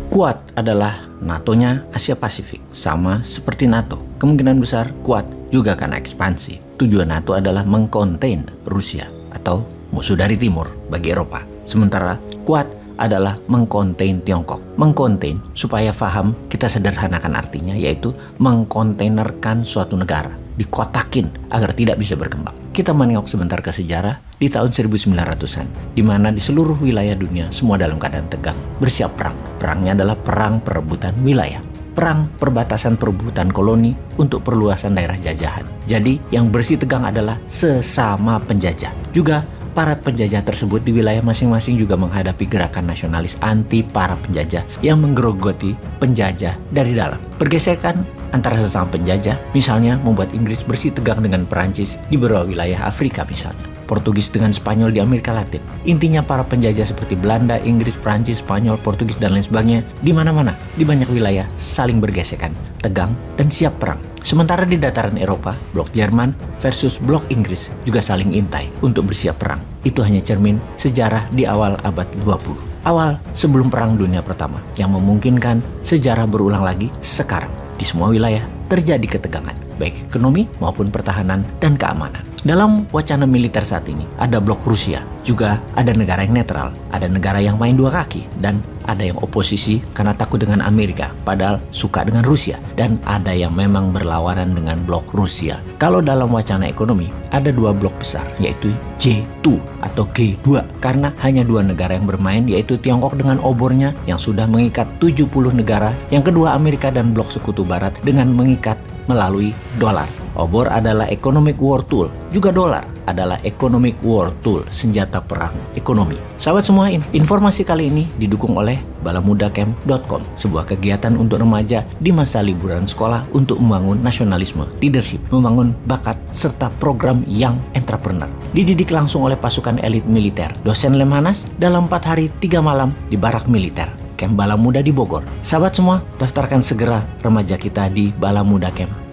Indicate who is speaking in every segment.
Speaker 1: Quad adalah NATO-nya Asia Pasifik, sama seperti NATO. Kemungkinan besar Quad juga akan ekspansi. Tujuan NATO adalah mengkonten Rusia atau musuh dari timur bagi Eropa. Sementara Quad adalah mengkonten Tiongkok. Mengkonten, supaya paham, kita sederhanakan artinya, yaitu mengkontainerkan suatu negara, dikotakin agar tidak bisa berkembang. Kita menengok sebentar ke sejarah di tahun 1900-an, di mana di seluruh wilayah dunia semua dalam keadaan tegang, bersiap perang. Perangnya adalah perang perebutan wilayah. Perang perbatasan perebutan koloni untuk perluasan daerah jajahan. Jadi yang bersih tegang adalah sesama penjajah. Juga para penjajah tersebut di wilayah masing-masing juga menghadapi gerakan nasionalis anti para penjajah yang menggerogoti penjajah dari dalam. Pergesekan antara sesama penjajah misalnya membuat Inggris bersih tegang dengan Perancis di beberapa wilayah Afrika misalnya. Portugis dengan Spanyol di Amerika Latin. Intinya para penjajah seperti Belanda, Inggris, Prancis, Spanyol, Portugis, dan lain sebagainya di mana-mana, di banyak wilayah saling bergesekan, tegang, dan siap perang. Sementara di dataran Eropa, blok Jerman versus blok Inggris juga saling intai untuk bersiap perang. Itu hanya cermin sejarah di awal abad 20. Awal sebelum Perang Dunia Pertama yang memungkinkan sejarah berulang lagi sekarang. Di semua wilayah terjadi ketegangan, baik ekonomi maupun pertahanan dan keamanan. Dalam wacana militer saat ini, ada blok Rusia, juga ada negara yang netral, ada negara yang main dua kaki, dan ada yang oposisi karena takut dengan Amerika, padahal suka dengan Rusia, dan ada yang memang berlawanan dengan blok Rusia. Kalau dalam wacana ekonomi, ada dua blok besar, yaitu J2 atau G2, karena hanya dua negara yang bermain, yaitu Tiongkok dengan obornya yang sudah mengikat 70 negara, yang kedua Amerika dan blok sekutu barat dengan mengikat melalui dolar. Obor adalah economic war tool, juga dolar adalah economic war tool, senjata perang ekonomi. Sahabat semua, informasi kali ini didukung oleh balamudacamp.com, sebuah kegiatan untuk remaja di masa liburan sekolah untuk membangun nasionalisme, leadership, membangun bakat, serta program young entrepreneur. Dididik langsung oleh pasukan elit militer, dosen Lemhanas dalam 4 hari 3 malam di barak militer. Camp Bala Muda di Bogor. Sahabat semua, daftarkan segera remaja kita di balamudacamp.com.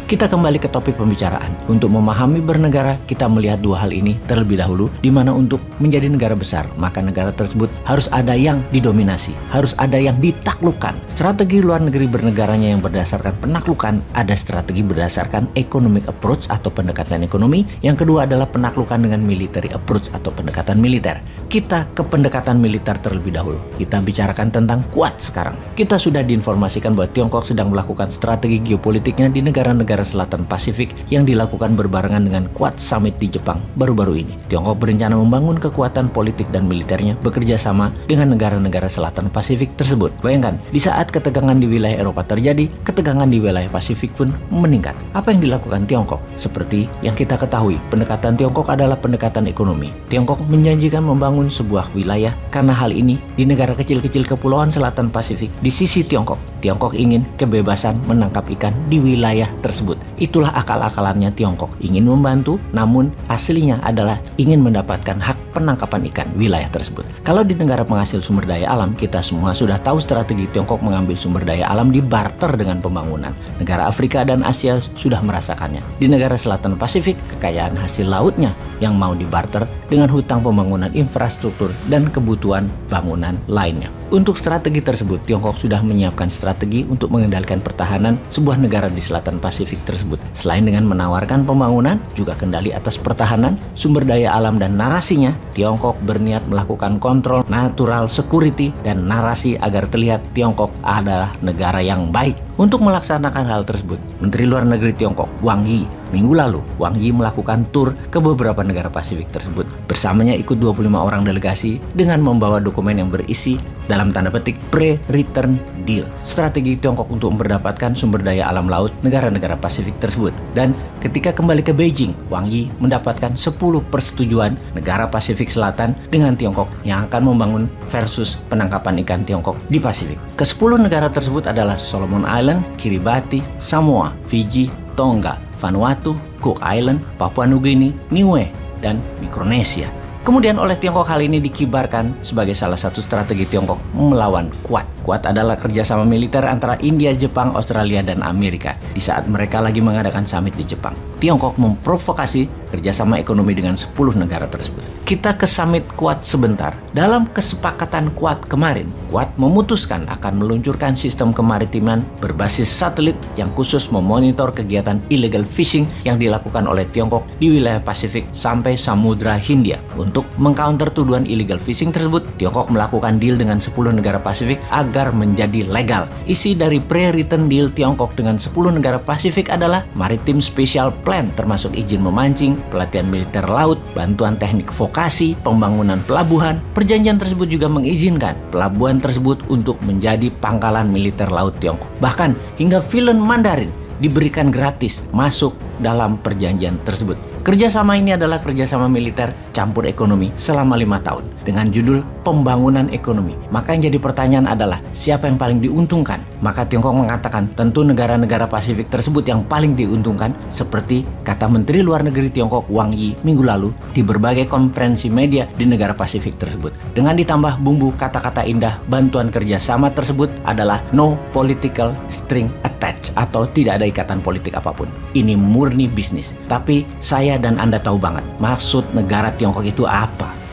Speaker 1: Kita kembali ke topik pembicaraan. Untuk memahami bernegara, kita melihat dua hal ini terlebih dahulu, di mana untuk menjadi negara besar, maka negara tersebut harus ada yang didominasi, harus ada yang ditaklukkan. Strategi luar negeri bernegaranya yang berdasarkan penaklukan, ada strategi berdasarkan economic approach atau pendekatan ekonomi, yang kedua adalah penaklukan dengan military approach atau pendekatan militer. Kita ke pendekatan militer terlebih dahulu. Kita bicarakan tentang Quad sekarang. Kita sudah diinformasikan bahwa Tiongkok sedang melakukan strategi geopolitiknya di negara-negara selatan Pasifik yang dilakukan berbarengan dengan Quad Summit di Jepang baru-baru ini. Tiongkok berencana membangun kekuatan politik dan militernya bekerja sama dengan negara-negara selatan Pasifik tersebut. Bayangkan, di saat ketegangan di wilayah Eropa terjadi, ketegangan di wilayah Pasifik pun meningkat. Apa yang dilakukan Tiongkok? Seperti yang kita ketahui, pendekatan Tiongkok adalah pendekatan ekonomi. Tiongkok menjanjikan membangun sebuah wilayah karena hal ini di negara kecil-kecil Kepulauan Selatan Pasifik di sisi Tiongkok. Tiongkok ingin kebebasan menangkap ikan di wilayah tersebut. Itulah akal-akalannya Tiongkok. Ingin membantu, namun aslinya adalah ingin mendapatkan hak penangkapan ikan wilayah tersebut. Kalau di negara penghasil sumber daya alam, kita semua sudah tahu strategi Tiongkok mengambil sumber daya alam di barter dengan pembangunan. Negara Afrika dan Asia sudah merasakannya. Di negara selatan Pasifik, kekayaan hasil lautnya yang mau dibarter dengan hutang pembangunan infrastruktur dan kebutuhan bangunan lainnya. Untuk strategi tersebut, Tiongkok sudah menyiapkan strategi untuk mengendalikan pertahanan sebuah negara di selatan Pasifik tersebut. Selain dengan menawarkan pembangunan, juga kendali atas pertahanan, sumber daya alam dan narasinya, Tiongkok berniat melakukan kontrol natural security dan narasi agar terlihat Tiongkok adalah negara yang baik. Untuk melaksanakan hal tersebut, Menteri Luar Negeri Tiongkok, Wang Yi, minggu lalu, Wang Yi melakukan tur ke beberapa negara Pasifik tersebut. Bersamanya ikut 25 orang delegasi dengan membawa dokumen yang berisi dalam tanda petik pre-return deal, strategi Tiongkok untuk mendapatkan sumber daya alam laut negara-negara Pasifik tersebut. Dan ketika kembali ke Beijing, Wang Yi mendapatkan 10 persetujuan negara Pasifik Selatan dengan Tiongkok yang akan membangun versus penangkapan ikan Tiongkok di Pasifik. Ke-10 negara tersebut adalah Solomon Island, Kiribati, Samoa, Fiji, Tonga, Vanuatu, Cook Island, Papua Nugini, Niue, dan Mikronesia. Kemudian oleh Tiongkok hal ini dikibarkan sebagai salah satu strategi Tiongkok melawan Quad. Quad adalah kerjasama militer antara India, Jepang, Australia, dan Amerika di saat mereka lagi mengadakan summit di Jepang. Tiongkok memprovokasi kerjasama ekonomi dengan 10 negara tersebut. Kita ke summit Quad sebentar. Dalam kesepakatan Quad kemarin, Quad memutuskan akan meluncurkan sistem kemaritiman berbasis satelit yang khusus memonitor kegiatan illegal fishing yang dilakukan oleh Tiongkok di wilayah Pasifik sampai Samudra Hindia. Untuk mengcounter tuduhan illegal fishing tersebut, Tiongkok melakukan deal dengan 10 negara Pasifik agar menjadi legal. Isi dari pre-written deal Tiongkok dengan 10 negara Pasifik adalah Maritime Special Plan termasuk izin memancing, pelatihan militer laut, bantuan teknik vokasi, pembangunan pelabuhan. Perjanjian tersebut juga mengizinkan pelabuhan tersebut untuk menjadi pangkalan militer laut Tiongkok. Bahkan hingga film Mandarin diberikan gratis masuk dalam perjanjian tersebut. Kerjasama ini adalah kerjasama militer campur ekonomi selama 5 tahun dengan judul pembangunan ekonomi. Maka yang jadi pertanyaan adalah siapa yang paling diuntungkan? Maka Tiongkok mengatakan tentu negara-negara Pasifik tersebut yang paling diuntungkan, seperti kata Menteri Luar Negeri Tiongkok Wang Yi minggu lalu di berbagai konferensi media di negara Pasifik tersebut. Dengan ditambah bumbu kata-kata indah, bantuan kerjasama tersebut adalah no political string attached atau tidak ada ikatan politik apapun. Ini murni bisnis. Tapi saya dan Anda tahu banget maksud negara Tiongkok itu apa.